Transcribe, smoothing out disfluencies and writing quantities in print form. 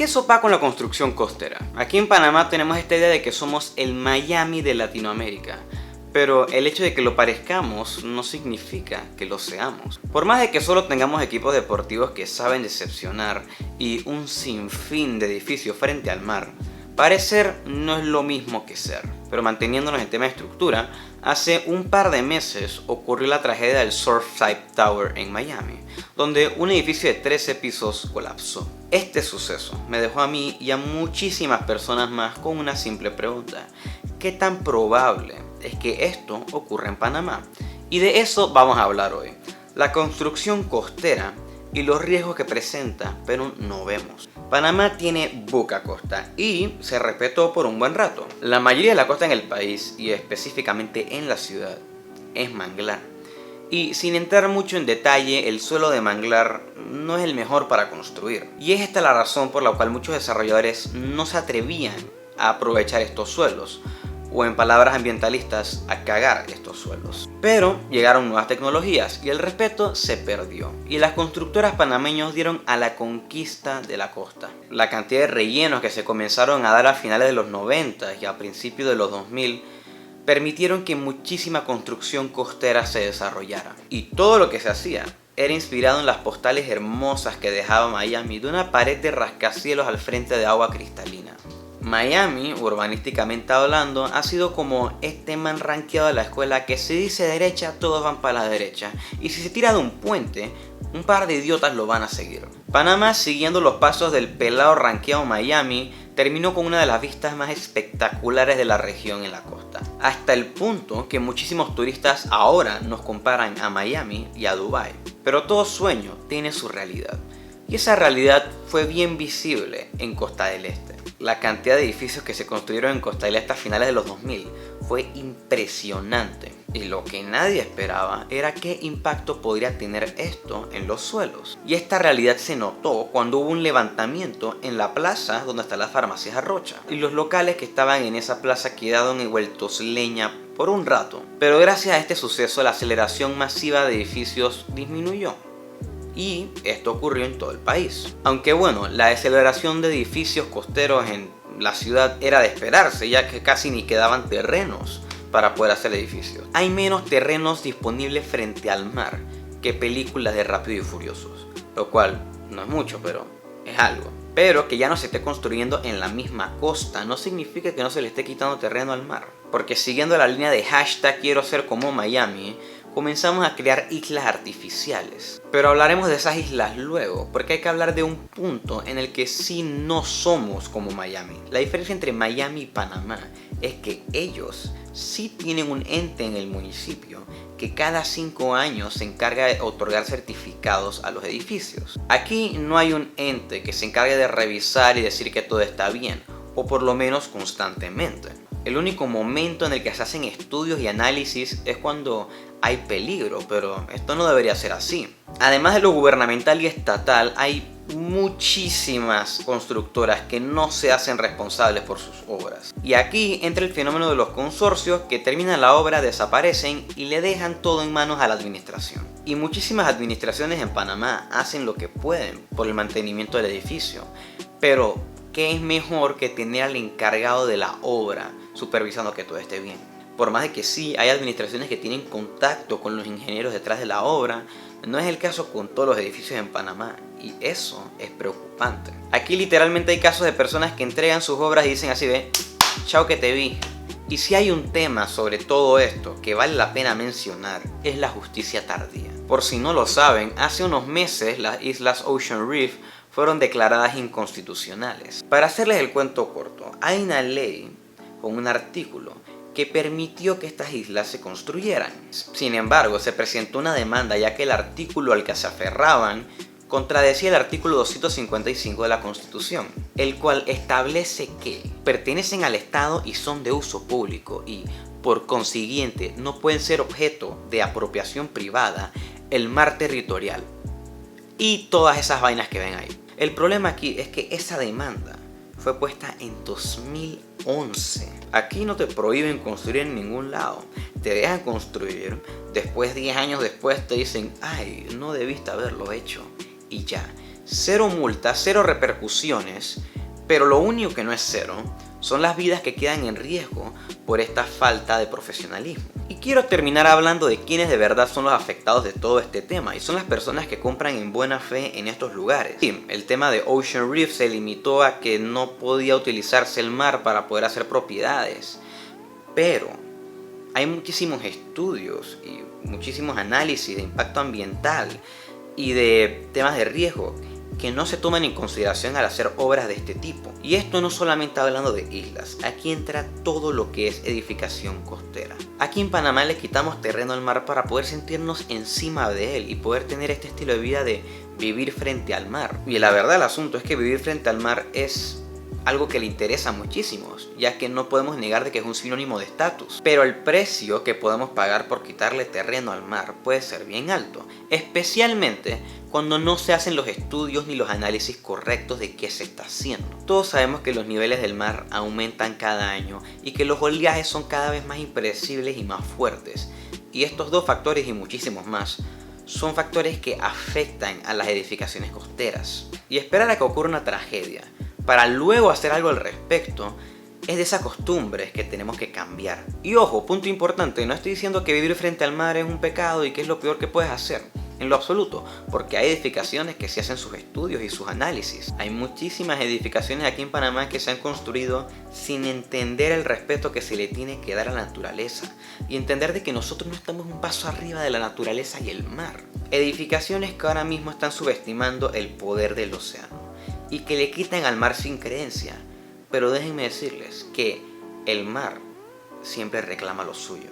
¿Qué sopa con la construcción costera? Aquí en Panamá tenemos esta idea de que somos el Miami de Latinoamérica. Pero el hecho de que lo parezcamos no significa que lo seamos. Por más de que solo tengamos equipos deportivos que saben decepcionar y un sinfín de edificios frente al mar, parecer no es lo mismo que ser. Pero manteniéndonos en tema de estructura, hace un par de meses ocurrió la tragedia del Surfside Tower en Miami, donde un edificio de 13 pisos colapsó. Este suceso me dejó a mí y a muchísimas personas más con una simple pregunta: ¿qué tan probable es que esto ocurra en Panamá? Y de eso vamos a hablar hoy. La construcción costera y los riesgos que presenta, pero no vemos. Panamá tiene poca costa y se respetó por un buen rato. La mayoría de la costa en el país, y específicamente en la ciudad, es manglar. Y sin entrar mucho en detalle, el suelo de manglar no es el mejor para construir. Y es esta la razón por la cual muchos desarrolladores no se atrevían a aprovechar estos suelos, o en palabras ambientalistas, a cagar estos suelos. Pero llegaron nuevas tecnologías y el respeto se perdió. Y las constructoras panameñas dieron a la conquista de la costa. La cantidad de rellenos que se comenzaron a dar a finales de los 90 y a principios de los 2000 permitieron que muchísima construcción costera se desarrollara. Y todo lo que se hacía era inspirado en las postales hermosas que dejaba Miami de una pared de rascacielos al frente de agua cristalina. Miami, urbanísticamente hablando, ha sido como este man rankeado de la escuela que si dice derecha, todos van para la derecha. Y si se tira de un puente, un par de idiotas lo van a seguir. Panamá, siguiendo los pasos del pelado rankeado Miami, terminó con una de las vistas más espectaculares de la región en la costa. Hasta el punto que muchísimos turistas ahora nos comparan a Miami y a Dubái. Pero todo sueño tiene su realidad. Y esa realidad fue bien visible en Costa del Este. La cantidad de edificios que se construyeron en Costa del Este a finales de los 2000 fue impresionante. Y lo que nadie esperaba era qué impacto podría tener esto en los suelos. Y esta realidad se notó cuando hubo un levantamiento en la plaza donde está la farmacia Arrocha. Y los locales que estaban en esa plaza quedaron envueltos leña por un rato. Pero gracias a este suceso la aceleración masiva de edificios disminuyó. Y esto ocurrió en todo el país. Aunque bueno, la aceleración de edificios costeros en la ciudad era de esperarse, ya que casi ni quedaban terrenos para poder hacer edificios. Hay menos terrenos disponibles frente al mar que películas de Rápido y Furiosos, lo cual no es mucho, pero es algo. Pero que ya no se esté construyendo en la misma costa no significa que no se le esté quitando terreno al mar. Porque siguiendo la línea de hashtag quiero ser como Miami, comenzamos a crear islas artificiales. Pero hablaremos de esas islas luego, porque hay que hablar de un punto en el que sí no somos como Miami. La diferencia entre Miami y Panamá es que ellos sí tienen un ente en el municipio que cada 5 años se encarga de otorgar certificados a los edificios. Aquí no hay un ente que se encargue de revisar y decir que todo está bien, o por lo menos constantemente. El único momento en el que se hacen estudios y análisis es cuando hay peligro, pero esto no debería ser así. Además de lo gubernamental y estatal, hay muchísimas constructoras que no se hacen responsables por sus obras. Y aquí entra el fenómeno de los consorcios que terminan la obra, desaparecen y le dejan todo en manos a la administración. Y muchísimas administraciones en Panamá hacen lo que pueden por el mantenimiento del edificio. Pero, ¿qué es mejor que tener al encargado de la obra supervisando que todo esté bien? Por más de que sí hay administraciones que tienen contacto con los ingenieros detrás de la obra, no es el caso con todos los edificios en Panamá, y eso es preocupante. Aquí literalmente hay casos de personas que entregan sus obras y dicen así de chao que te vi. Y si hay un tema sobre todo esto que vale la pena mencionar, es la justicia tardía. Por si no lo saben, hace unos meses las islas Ocean Reef fueron declaradas inconstitucionales. Para hacerles el cuento corto, hay una ley con un artículo que permitió que estas islas se construyeran. Sin embargo, se presentó una demanda ya que el artículo al que se aferraban contradecía el artículo 255 de la Constitución, el cual establece que pertenecen al Estado y son de uso público y, por consiguiente, no pueden ser objeto de apropiación privada el mar territorial y todas esas vainas que ven ahí. El problema aquí es que esa demanda fue puesta en 2011. Aquí no te prohíben construir en ningún lado. Te dejan construir. Después, 10 años después, te dicen, ay, no debiste haberlo hecho. Y ya. cero multas, cero repercusiones, pero lo único que no es cero son las vidas que quedan en riesgo por esta falta de profesionalismo. Y quiero terminar hablando de quiénes de verdad son los afectados de todo este tema, y son las personas que compran en buena fe en estos lugares. Sí, el tema de Ocean Reef se limitó a que no podía utilizarse el mar para poder hacer propiedades, pero hay muchísimos estudios y muchísimos análisis de impacto ambiental y de temas de riesgo que no se toman en consideración al hacer obras de este tipo. Y esto no solamente hablando de islas, aquí entra todo lo que es edificación costera. Aquí en Panamá le quitamos terreno al mar para poder sentirnos encima de él y poder tener este estilo de vida de vivir frente al mar. Y la verdad el asunto es que vivir frente al mar es algo que le interesa a muchísimos, ya que no podemos negar de que es un sinónimo de estatus. Pero el precio que podemos pagar por quitarle terreno al mar puede ser bien alto, especialmente cuando no se hacen los estudios ni los análisis correctos de qué se está haciendo. Todos sabemos que los niveles del mar aumentan cada año y que los oleajes son cada vez más impredecibles y más fuertes. Y estos dos factores y muchísimos más son factores que afectan a las edificaciones costeras. Y esperar a que ocurra una tragedia para luego hacer algo al respecto es de esas costumbres que tenemos que cambiar. Y ojo, punto importante, no estoy diciendo que vivir frente al mar es un pecado y que es lo peor que puedes hacer, en lo absoluto, porque hay edificaciones que se hacen sus estudios y sus análisis. Hay muchísimas edificaciones aquí en Panamá que se han construido sin entender el respeto que se le tiene que dar a la naturaleza y entender de que nosotros no estamos un paso arriba de la naturaleza y el mar. Edificaciones que ahora mismo están subestimando el poder del océano y que le quitan al mar sin creencia. Pero déjenme decirles que el mar siempre reclama lo suyo.